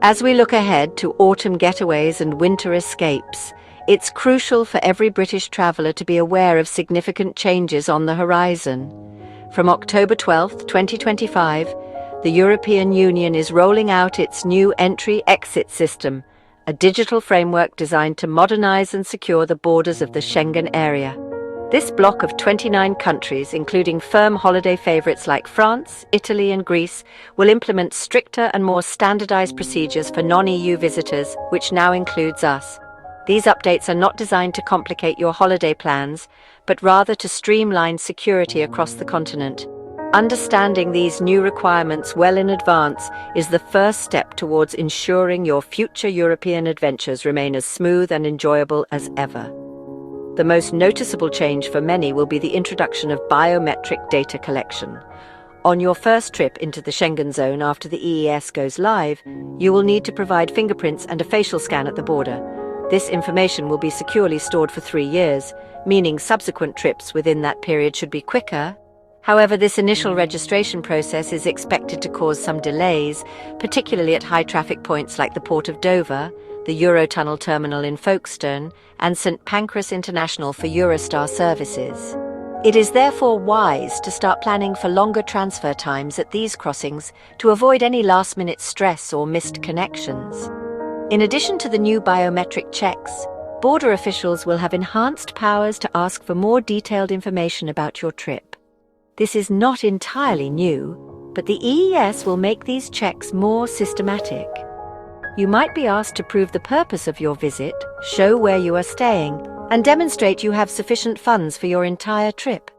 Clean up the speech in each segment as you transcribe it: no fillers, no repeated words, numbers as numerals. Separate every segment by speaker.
Speaker 1: As we look ahead to autumn getaways and winter escapes, it's crucial for every British traveller to be aware of significant changes on the horizon. From October 12, 2025, the European Union is rolling out its new entry-exit system, a digital framework designed to modernise and secure the borders of the Schengen area. This bloc of 29 countries, including firm holiday favourites like France, Italy and Greece, will implement stricter and more standardised procedures for non-EU visitors, which now includes us. These updates are not designed to complicate your holiday plans, but rather to streamline security across the continent. Understanding these new requirements well in advance is the first step towards ensuring your future European adventures remain as smooth and enjoyable as ever. The most noticeable change for many will be the introduction of biometric data collection. On your first trip into the Schengen zone after the EES goes live, you will need to provide fingerprints and a facial scan at the border. This information will be securely stored for 3 years, meaning subsequent trips within that period should be quicker. However, this initial registration process is expected to cause some delays, particularly at high traffic points like the Port of Dover, the Eurotunnel terminal in Folkestone, and St Pancras International for Eurostar services. It is therefore wise to start planning for longer transfer times at these crossings to avoid any last-minute stress or missed connections. In addition to the new biometric checks, border officials will have enhanced powers to ask for more detailed information about your trip. This is not entirely new, but the EES will make these checks more systematic. You might be asked to prove the purpose of your visit, show where you are staying, and demonstrate you have sufficient funds for your entire trip.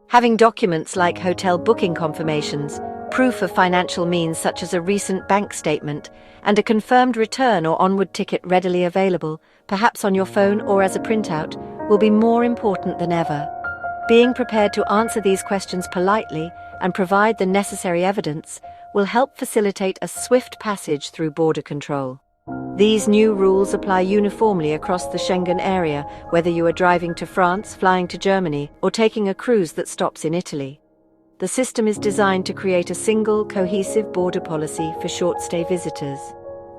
Speaker 1: Having documents like hotel booking confirmations, proof of financial means such as a recent bank statement, and a confirmed return or onward ticket readily available, perhaps on your phone or as a printout, will be more important than ever. Being prepared to answer these questions politely and provide the necessary evidence will help facilitate a swift passage through border control. These new rules apply uniformly across the Schengen area, whether you are driving to France, flying to Germany, or taking a cruise that stops in Italy. The system is designed to create a single, cohesive border policy for short-stay visitors.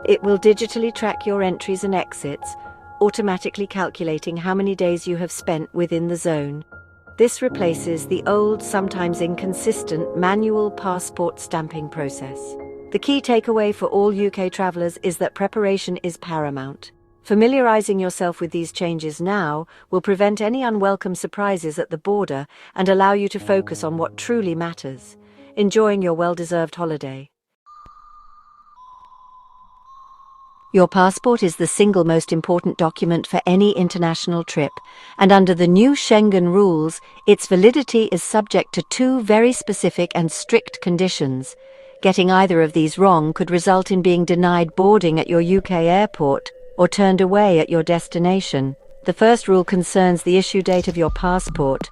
Speaker 1: It will digitally track your entries and exits, automatically calculating how many days you have spent within the zone. This replaces the old, sometimes inconsistent, manual passport stamping process. The key takeaway for all UK travellers is that preparation is paramount. Familiarising yourself with these changes now will prevent any unwelcome surprises at the border and allow you to focus on what truly matters, enjoying your well-deserved holiday. Your passport is the single most important document for any international trip, and under the new Schengen rules, its validity is subject to 2 very specific and strict conditions. Getting either of these wrong could result in being denied boarding at your UK airport or turned away at your destination. The first rule concerns the issue date of your passport.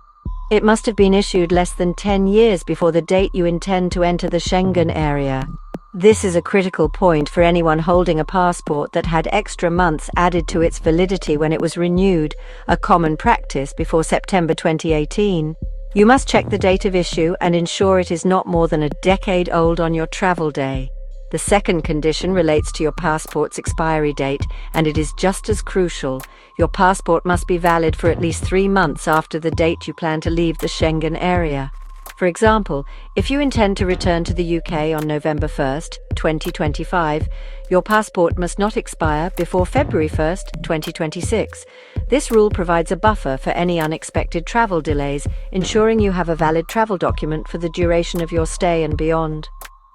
Speaker 1: It must have been issued less than 10 years before the date you intend to enter the Schengen area. This is a critical point for anyone holding a passport that had extra months added to its validity when it was renewed, a common practice before September 2018. You must check the date of issue and ensure it is not more than a decade old on your travel day. The second condition relates to your passport's expiry date, and it is just as crucial. Your passport must be valid for at least 3 months after the date you plan to leave the Schengen area. For example, if you intend to return to the UK on November 1st, 2025, your passport must not expire before February 1st, 2026. This rule provides a buffer for any unexpected travel delays, ensuring you have a valid travel document for the duration of your stay and beyond.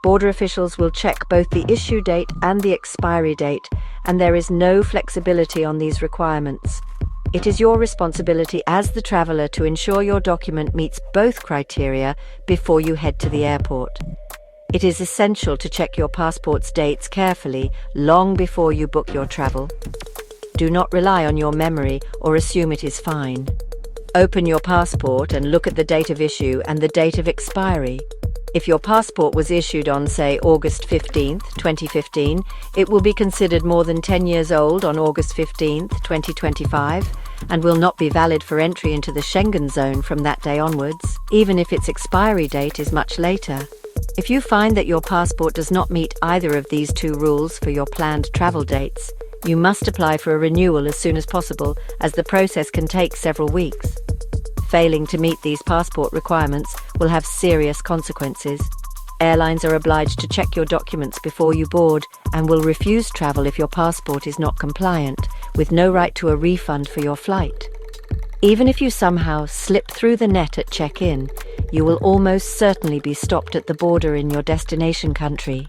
Speaker 1: Border officials will check both the issue date and the expiry date, and there is no flexibility on these requirements. It is your responsibility as the traveller to ensure your document meets both criteria before you head to the airport. It is essential to check your passport's dates carefully long before you book your travel. Do not rely on your memory or assume it is fine. Open your passport and look at the date of issue and the date of expiry. If your passport was issued on, say, August 15, 2015, it will be considered more than 10 years old on August 15, 2025, and will not be valid for entry into the Schengen zone from that day onwards, even if its expiry date is much later. If you find that your passport does not meet either of these two rules for your planned travel dates, you must apply for a renewal as soon as possible, as the process can take several weeks. Failing to meet these passport requirements will have serious consequences. Airlines are obliged to check your documents before you board and will refuse travel if your passport is not compliant, with no right to a refund for your flight. Even if you somehow slip through the net at check-in, you will almost certainly be stopped at the border in your destination country.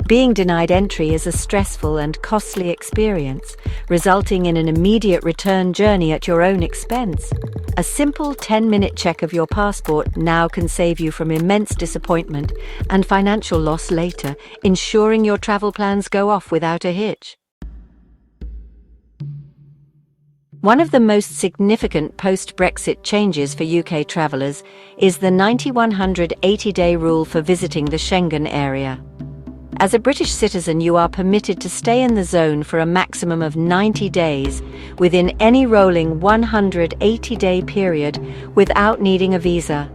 Speaker 1: Being denied entry is a stressful and costly experience, resulting in an immediate return journey at your own expense. A simple 10-minute check of your passport now can save you from immense disappointment and financial loss later, ensuring your travel plans go off without a hitch. One of the most significant post-Brexit changes for UK travellers is the 90-180-day rule for visiting the Schengen area. As a British citizen, you are permitted to stay in the zone for a maximum of 90 days within any rolling 180-day period without needing a visa.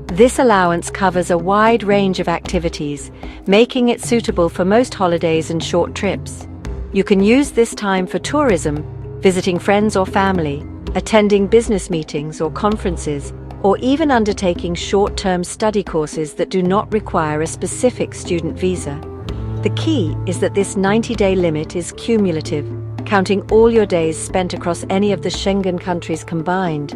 Speaker 1: This allowance covers a wide range of activities, making it suitable for most holidays and short trips. You can use this time for tourism, visiting friends or family, attending business meetings or conferences, or even undertaking short-term study courses that do not require a specific student visa. The key is that this 90-day limit is cumulative, counting all your days spent across any of the Schengen countries combined.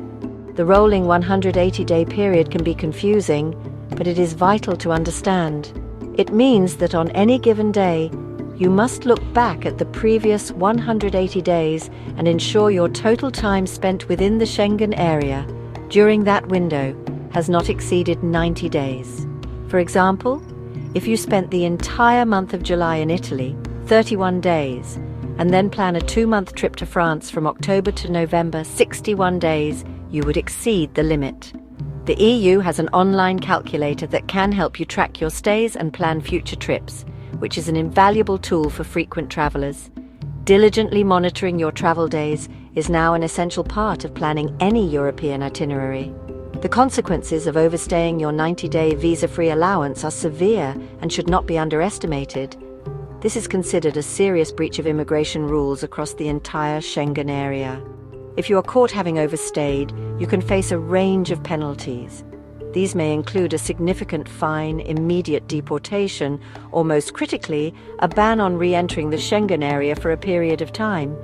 Speaker 1: The rolling 180-day period can be confusing, but it is vital to understand. It means that on any given day, you must look back at the previous 180 days and ensure your total time spent within the Schengen area during that window has not exceeded 90 days. For example, if you spent the entire month of July in Italy, 31 days, and then plan a 2-month trip to France from October to November, 61 days, you would exceed the limit. The EU has an online calculator that can help you track your stays and plan future trips, which is an invaluable tool for frequent travellers. Diligently monitoring your travel days is now an essential part of planning any European itinerary. The consequences of overstaying your 90-day visa-free allowance are severe and should not be underestimated. This is considered a serious breach of immigration rules across the entire Schengen area. If you are caught having overstayed, you can face a range of penalties. These may include a significant fine, immediate deportation, or most critically, a ban on re-entering the Schengen area for a period of time.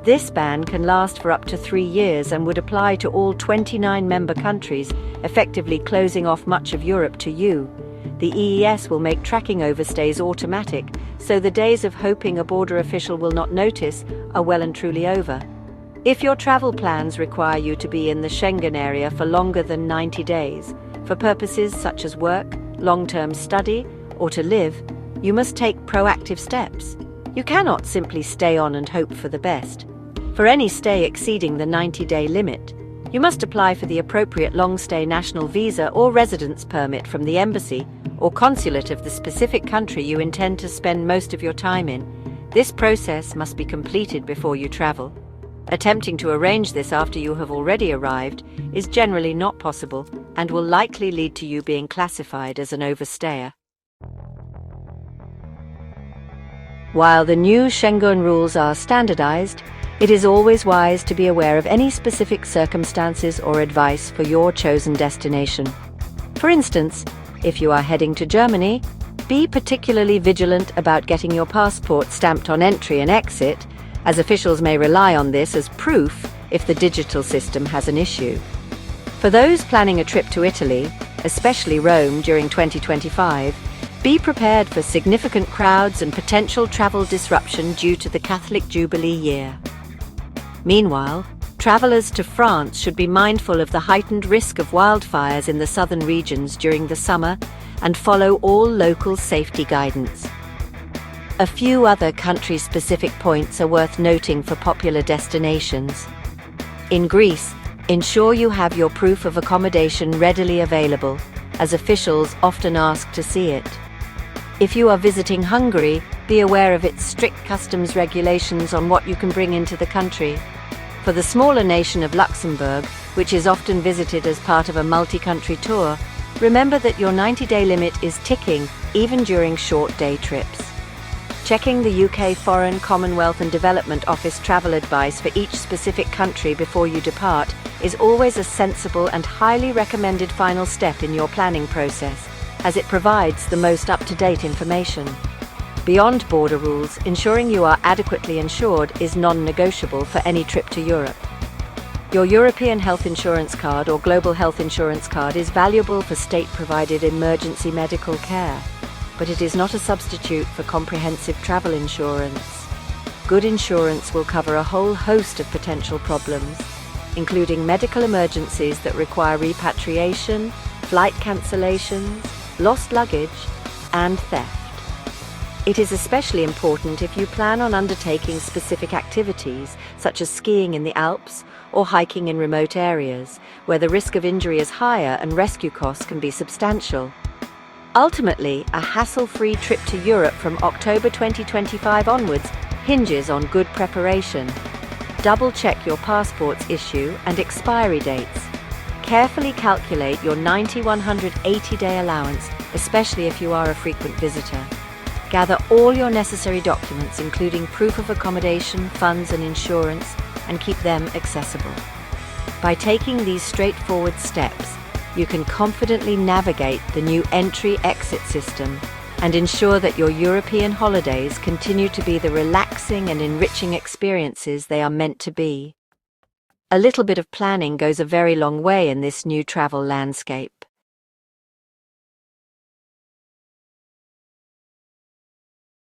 Speaker 1: This ban can last for up to 3 years and would apply to all 29 member countries, effectively closing off much of Europe to you. The EES will make tracking overstays automatic, so the days of hoping a border official will not notice are well and truly over. If your travel plans require you to be in the Schengen area for longer than 90 days, for purposes such as work, long-term study, or to live, you must take proactive steps. You cannot simply stay on and hope for the best. For any stay exceeding the 90-day limit, you must apply for the appropriate long-stay national visa or residence permit from the embassy or consulate of the specific country you intend to spend most of your time in. This process must be completed before you travel. Attempting to arrange this after you have already arrived is generally not possible and will likely lead to you being classified as an overstayer. While the new Schengen rules are standardized, it is always wise to be aware of any specific circumstances or advice for your chosen destination. For instance, if you are heading to Germany, be particularly vigilant about getting your passport stamped on entry and exit, as officials may rely on this as proof if the digital system has an issue. For those planning a trip to Italy, especially Rome during 2025, be prepared for significant crowds and potential travel disruption due to the Catholic Jubilee year. Meanwhile, travellers to France should be mindful of the heightened risk of wildfires in the southern regions during the summer and follow all local safety guidance. A few other country-specific points are worth noting for popular destinations. In Greece, ensure you have your proof of accommodation readily available, as officials often ask to see it. If you are visiting Hungary, be aware of its strict customs regulations on what you can bring into the country. For the smaller nation of Luxembourg, which is often visited as part of a multi-country tour, Remember that your 90-day limit is ticking even during short day trips. Checking the UK Foreign, Commonwealth and Development Office travel advice for each specific country before you depart is always a sensible and highly recommended final step in your planning process, as it provides the most up-to-date information. Beyond border rules, ensuring you are adequately insured is non-negotiable for any trip to Europe. Your European Health Insurance Card or Global Health Insurance Card is valuable for state-provided emergency medical care, but it is not a substitute for comprehensive travel insurance. Good insurance will cover a whole host of potential problems, including medical emergencies that require repatriation, flight cancellations, lost luggage, and theft. It is especially important if you plan on undertaking specific activities, such as skiing in the Alps or hiking in remote areas, where the risk of injury is higher and rescue costs can be substantial. Ultimately, a hassle-free trip to Europe from October 2025 onwards hinges on good preparation. Double-check your passport's issue and expiry dates. Carefully calculate your 90-180-day allowance, especially if you are a frequent visitor. Gather all your necessary documents, including proof of accommodation, funds and insurance, and keep them accessible. By taking these straightforward steps, you can confidently navigate the new entry-exit system and ensure that your European holidays continue to be the relaxing and enriching experiences they are meant to be. A little bit of planning goes a very long way in this new travel landscape.